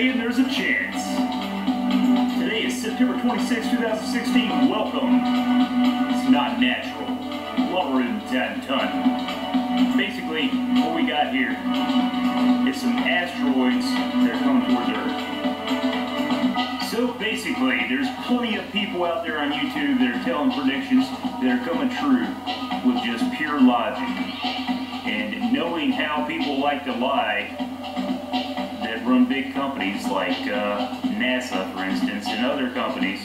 saying there's a chance. Today is September 26, 2016. Welcome. It's not natural. Logarithm ton. Basically, what we got here is some asteroids that are coming towards Earth. So basically, there's plenty of people out there on YouTube that are telling predictions that are coming true with just pure logic. And knowing how people like to lie that run big companies like NASA, for instance, and other companies,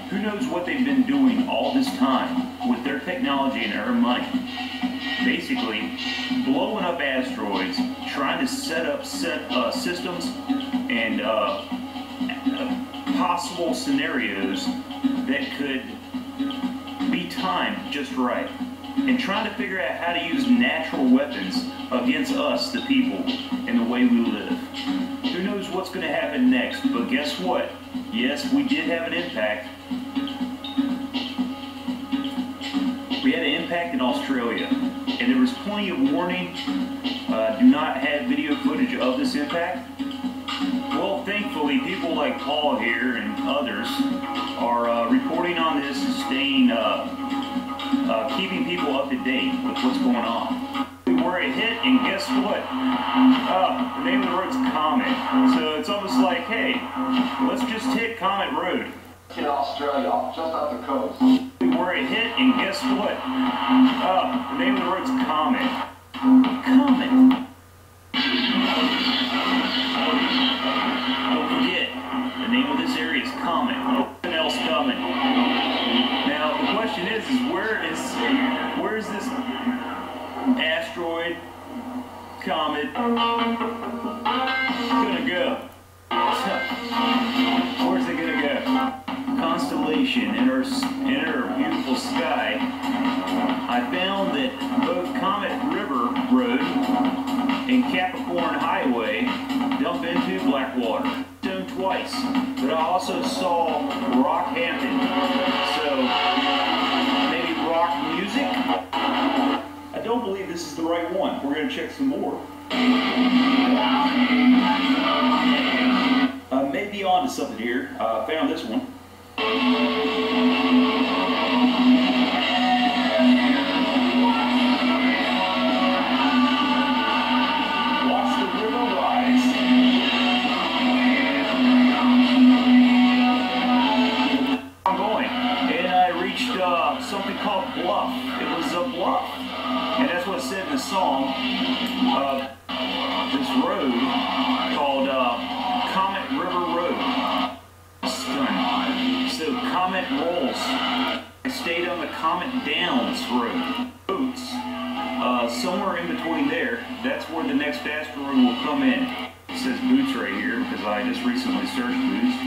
who knows what they've been doing all this time with their technology and their money. Basically, blowing up asteroids, trying to set up systems and possible scenarios that could be timed just right, and trying to figure out how to use natural weapons against us, the people, and the way we live. Who knows what's going to happen next, but guess what? Yes, we did have an impact. We had an impact in Australia, and there was plenty of warning. Do not have video footage of this impact. Well, thankfully, people like Paul here and others are reporting on this and staying, keeping people up to date with what's going on. Where it hit, and guess what? The name of the road's Comet. So it's almost like, hey, let's just hit Comet Road. In Australia, just off the coast. Where it hit, and guess what? The name of the road's Comet. Comet. Don't forget, the name of this area is Comet. Nothing else coming. Now the question is where is this asteroid, comet gonna go? Where's it gonna go? Constellation in our beautiful sky. I found that both Comet River Road and Capricorn Highway dump into Blackwater. Done twice, but I also saw Rockhampton. So maybe rock music? I don't believe this is the right one. We're going to check some more. Maybe onto something here. Found this one. Watch the river rise. I'm going, and I reached something called Bluff. It was a bluff. And that's what it said in the song of this road called Comet River Road. Stunning. So Comet rolls. I stayed on the Comet Downs Road. Boots. Somewhere in between there, that's where the next asteroid will come in. It says Boots right here because I just recently searched Boots.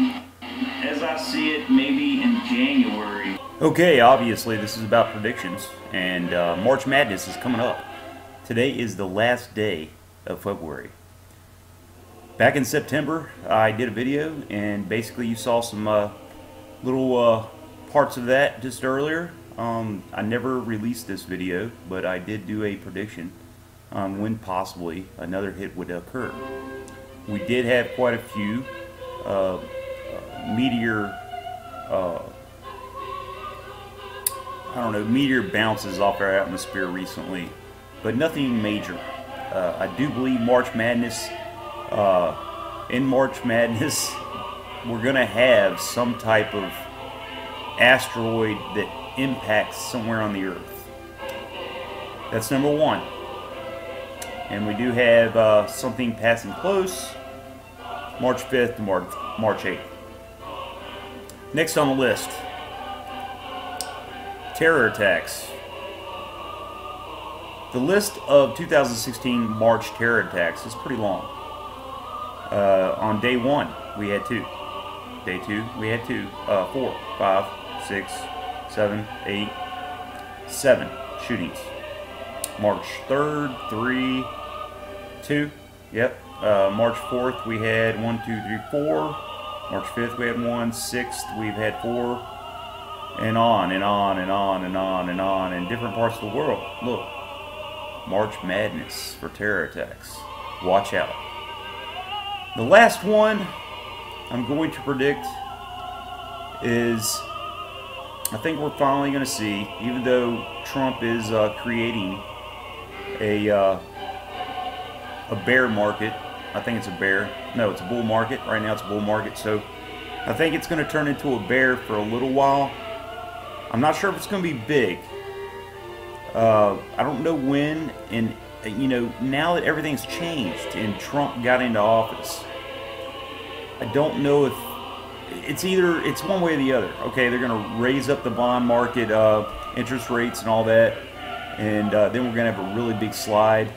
As I see it, maybe in January. Okay, obviously this is about predictions, and March Madness is coming up. Today is the last day of February. Back in September, I did a video, and basically you saw some little parts of that just earlier. I never released this video, but I did do a prediction on when possibly another hit would occur. We did have quite a few meteor meteor bounces off our atmosphere recently, but nothing major. I do believe March Madness, in March Madness, we're going to have some type of asteroid that impacts somewhere on the Earth. That's number one. And we do have something passing close, March 5th to March 8th. Next on the list, terror attacks. The list of 2016 March terror attacks is pretty long. On day 1, we had 2. Day 2, we had 2. 4, 5, 6, 7, 8, 7 shootings. March 3rd, 3, 2. Yep. March 4th, we had 1, 2, 3, 4. March 5th, we had 1. 6th, we've had 4. And on and on and on and on and on in different parts of the world. Look. March Madness for terror attacks. Watch out. The last one I'm going to predict is, I think we're finally going to see, even though Trump is creating a bear market. I think it's a bear. No, it's a bull market. Right now it's a bull market. So I think it's going to turn into a bear for a little while. I'm not sure if it's going to be big. I don't know when, and you know, now that everything's changed and Trump got into office, I don't know if it's one way or the other. Okay, they're going to raise up the bond market, interest rates and all that, and then we're going to have a really big slide,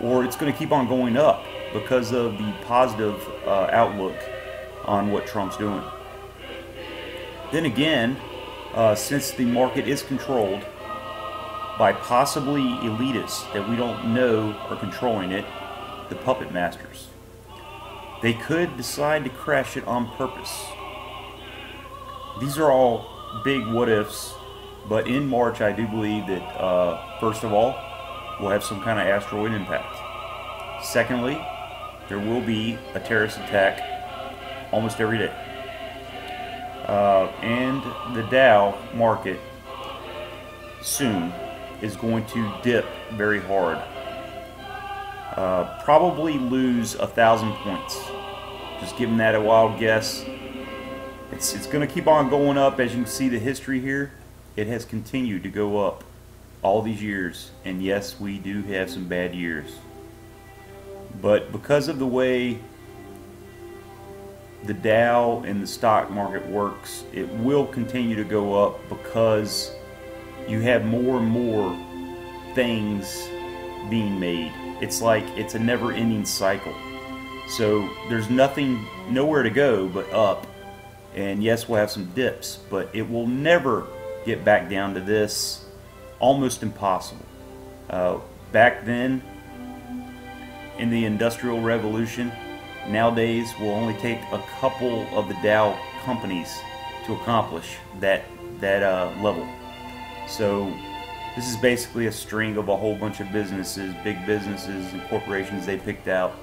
or it's going to keep on going up because of the positive outlook on what Trump's doing. Then again, since the market is controlled by possibly elitists that we don't know are controlling it, the puppet masters, they could decide to crash it on purpose. These are all big what ifs, but in March I do believe that first of all, we'll have some kind of asteroid impact. Secondly, there will be a terrorist attack almost every day. And the Dow market soon is going to dip very hard. Probably lose 1,000 points. Just giving that a wild guess. It's going to keep on going up. As you can see the history here, it has continued to go up all these years. And yes, we do have some bad years. But because of the way the Dow and the stock market works, it will continue to go up because you have more and more things being made. It's like it's a never-ending cycle. So there's nowhere to go but up. And yes, we'll have some dips, but it will never get back down to this. Almost impossible. Back then, in the Industrial Revolution, nowadays will only take a couple of the Dow companies to accomplish that level. So this is basically a string of a whole bunch of businesses, big businesses and corporations they picked out,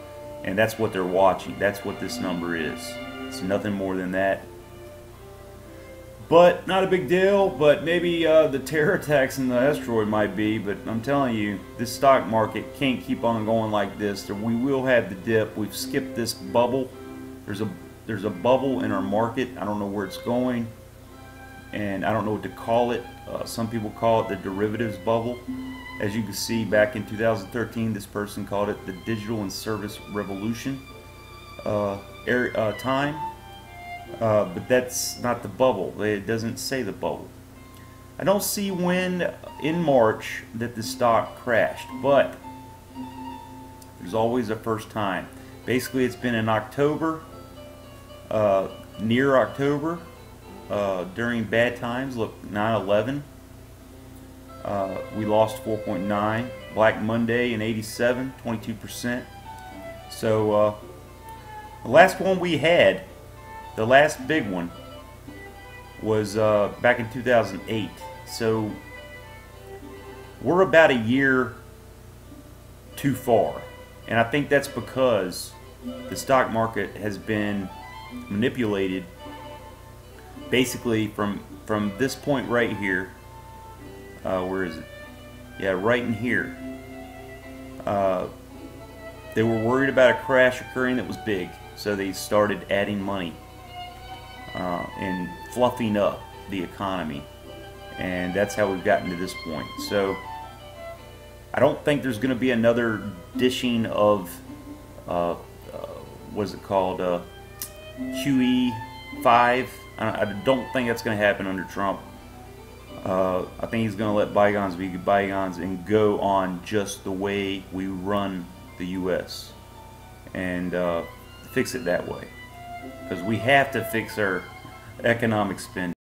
and that's what they're watching. That's what this number is. It's nothing more than that. But not a big deal, but maybe the terror attacks and the asteroid might be, but I'm telling you, this stock market can't keep on going like this. We will have the dip. We've skipped this bubble. There's a bubble in our market. I don't know where it's going, and I don't know what to call it. Some people call it the derivatives bubble. As you can see, back in 2013, this person called it the digital and service revolution time. But that's not the bubble. It doesn't say the bubble. I don't see when in March that the stock crashed, but there's always a first time. Basically, it's been in October, near October, during bad times. Look, 9/11, we lost 4.9. Black Monday in '87, 22%. So the last one we had, the last big one, was back in 2008. So we're about a year too far. And I think that's because the stock market has been manipulated basically from this point right here. Where is it? Yeah, right in here. They were worried about a crash occurring that was big, so they started adding money and fluffing up the economy, and that's how we've gotten to this point. So I don't think there's going to be another dishing of what's it called, QE5. I don't think that's going to happen under Trump. I think he's going to let bygones be bygones and go on just the way we run the U.S. and fix it that way, because we have to fix our economic spending.